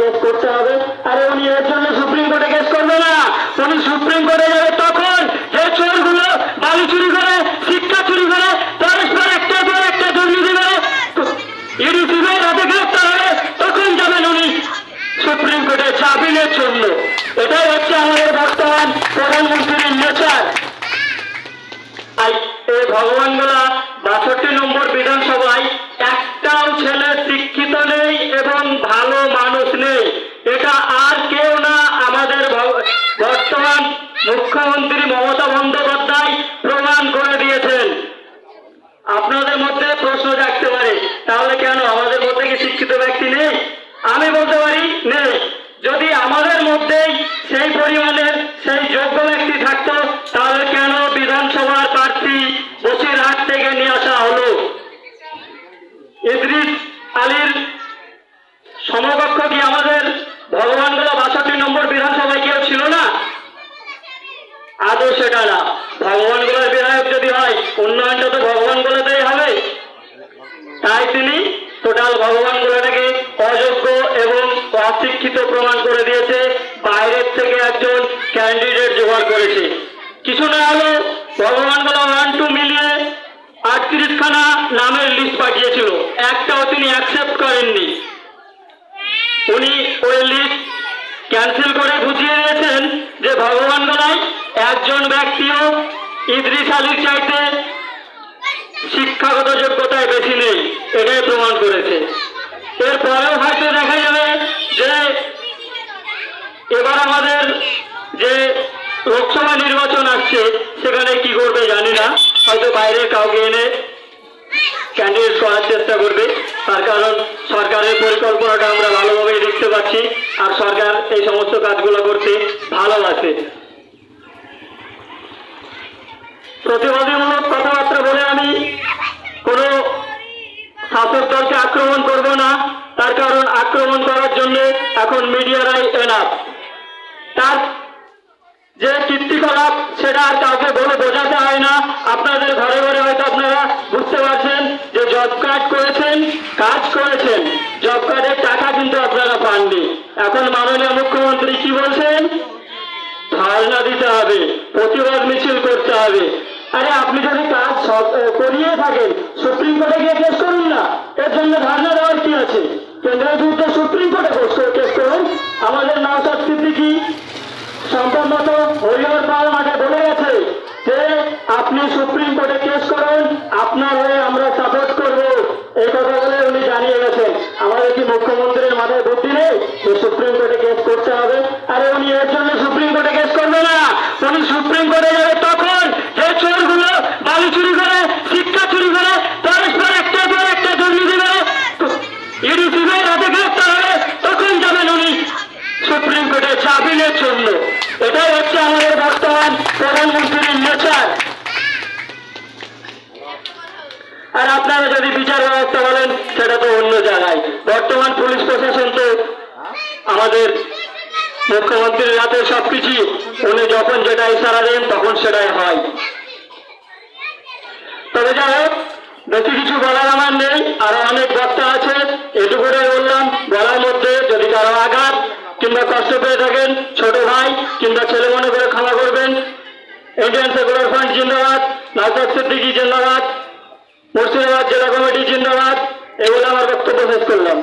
Case করতে হবে। আরে উনি এর জন্য সুপ্রিম কোর্টে কেস করবে না, উনি সুপ্রিম কোর্টে যাবে তখন যে চোরগুলো বালি চুরি করে, শিক্ষা চুরি করে, পরস্পর একটার পর একটা দুর্নীতি করে ইডি সিবিআই হাতে গ্রেফতার হবে, তখন যাবেন উনি সুপ্রিম কোর্টে জামিনের জন্য। এটাই হচ্ছে আমাদের বর্তমান প্রধানমন্ত্রীর নেচার। এই ভগবানগোলা 62 নম্বর বিধানসভায় একটাও ছেলে শিক্ষিত নেই এবং ভালো মানুষ নেই। এটা আর কেউ না, আমাদের বর্তমান মুখ্যমন্ত্রী মমতা বন্দ্যোপাধ্যায় প্রমাণ করে দিয়েছেন। আপনাদের মধ্যে প্রশ্ন জাগতে পারে, তাহলে কেন আমাদের মধ্যে কি শিক্ষিত ব্যক্তি নেই? আমি বলতে পারি নেই। যদি আমাদের মধ্যেই সেই পরিমাণের সেই যোগ্য ব্যক্তি থাকতো, তাহলে কেন বিধানসভার প্রার্থী বসিরহাট থেকে নিয়ে আসা হলো? ইদ্রিস আলীর সমকক্ষ কি আমাদের ভগবানগোলা 62 নম্বর বিধানসভায় কেউ ছিল না? আদৌ সেটা না। ভগবানগোলার বিধায়ক যদি হয়, উন্নয়নটা তো ভগবানগোলাতেই হবে। তাই তিনি টোটাল ভগবানগোলাটাকে অযোগ্য এবং অশিক্ষিত প্রমাণ করে দিয়েছে। বাইরের থেকে একজন ক্যান্ডিডেট জোগাড় করেছে। কিছু না হলো ভগবানগোলা 1-2 মিলিয়ে 38খানা নামের লিস্ট পাঠিয়েছিল, একটাও তিনি অ্যাকসেপ্ট করেননি। উনি ওই লিস্ট ক্যান্সেল করে বুঝিয়ে দিয়েছেন যে ভগবানগোলায় একজন ব্যক্তিও ইদ্রিস আলীর চাইতে শিক্ষাগত যোগ্যতায় বেশি নেই, এটাই প্রমাণ করেছে। এরপরেও হয়তো দেখা যাবে যে এবার আমাদের যে লোকসভা নির্বাচন আসছে সেখানে কি করবে জানি না, হয়তো বাইরে কাউকে এনে ক্যান্ডিডেট করার চেষ্টা করবে। তার কারণ সরকারের পরিকল্পনাটা আমরা ভালোভাবেই দেখতে পাচ্ছি, আর সরকার এই সমস্ত কাজগুলো করতে ভালোবাসে। প্রতিবাদীমূলক কথাবার্তা বলে আমি কোনো শাসক দলকে আক্রমণ করব না, তার কারণ আক্রমণ করার জন্য এখন মিডিয়ারাই এনাফ। তার যে কীর্তিকলাপ সেটা আর কাউকে বলে বোঝাতে হয় না। আপনাদের ঘরে ঘরে হয়তো আপনারা বুঝতে পারছেন যে জব কার্ড করেছেন, কাজ করেছেন, জব কার্ডের টাকা কিন্তু আপনারা পাননি। এখন মাননীয় মুখ্যমন্ত্রী কি বলছেন? ধর্ণা দিতে হবে, প্রতিবাদ মিছিল করতে হবে। আরে আপনি যদি কাজ করিয়ে থাকেন, সুপ্রিম কোর্টে গিয়ে কেস করুন না, এর জন্য ধর্ণা দেওয়ার কি আছে? কেন্দ্রের বিরুদ্ধে সুপ্রিম কোর্টে কেস করুন। আমাদের নওশাদ সিদ্দিকী সম্পূর্ণত হরিহর পাল মাঠে বলে গেছে যে আপনি সুপ্রিম কোর্টে কেস করুন, আপনার হয়ে আমরা সাপোর্ট করব, এই কথা বলে উনি জানিয়ে গেছেন। আমাদের কি মুখ্যমন্ত্রীর মাথায় বুদ্ধি নেই যে সুপ্রিম কোর্টে কেস করতে হবে? আরে উনি এর জন্য সুপ্রিম কোর্টে কেস করবে না, উনি সুপ্রিম কোর্টে যাবে তখন যে চোরগুলো বালি চুরি করে, শিক্ষা চুরি করে, পরস্পর একটার পর একটা দুর্নীতি করে ইডি সিবিআই হাতে গ্রেফতার হবে, তখন যাবেন উনি সুপ্রিম কোর্টে জামিনের জন্য। এটাই হচ্ছে আমাদের বর্তমান প্রধানমন্ত্রীর নেচার। আর আপনারা যদি বিচার ব্যবস্থা বলেন সেটা তো অন্য জায়গায়। বর্তমান পুলিশ প্রশাসন তো আমাদের মুখ্যমন্ত্রীর হাতে সবকিছু, উনি যখন যেটা ইশারা দেন তখন সেটাই হয়। তবে যাই হোক, বেশি কিছু বলার আমার নেই, আরো অনেক বক্তা আছে, এটুকুটাই বললাম। বলার মধ্যে যদি কারো আঘাত কিংবা কষ্ট পেয়ে থাকেন, ছোট ভাই কিংবা ছেলে মনে করে ক্ষমা করবেন। ইন্ডিয়ান সেকুলার ফ্রন্ট জিন্দাবাদ, নওশাদ সিদ্দিকী জিন্দাবাদ, মুর্শিদাবাদ জেলা কমিটি জিন্দাবাদ। এগুলো আমার বক্তব্য শেষ করলাম।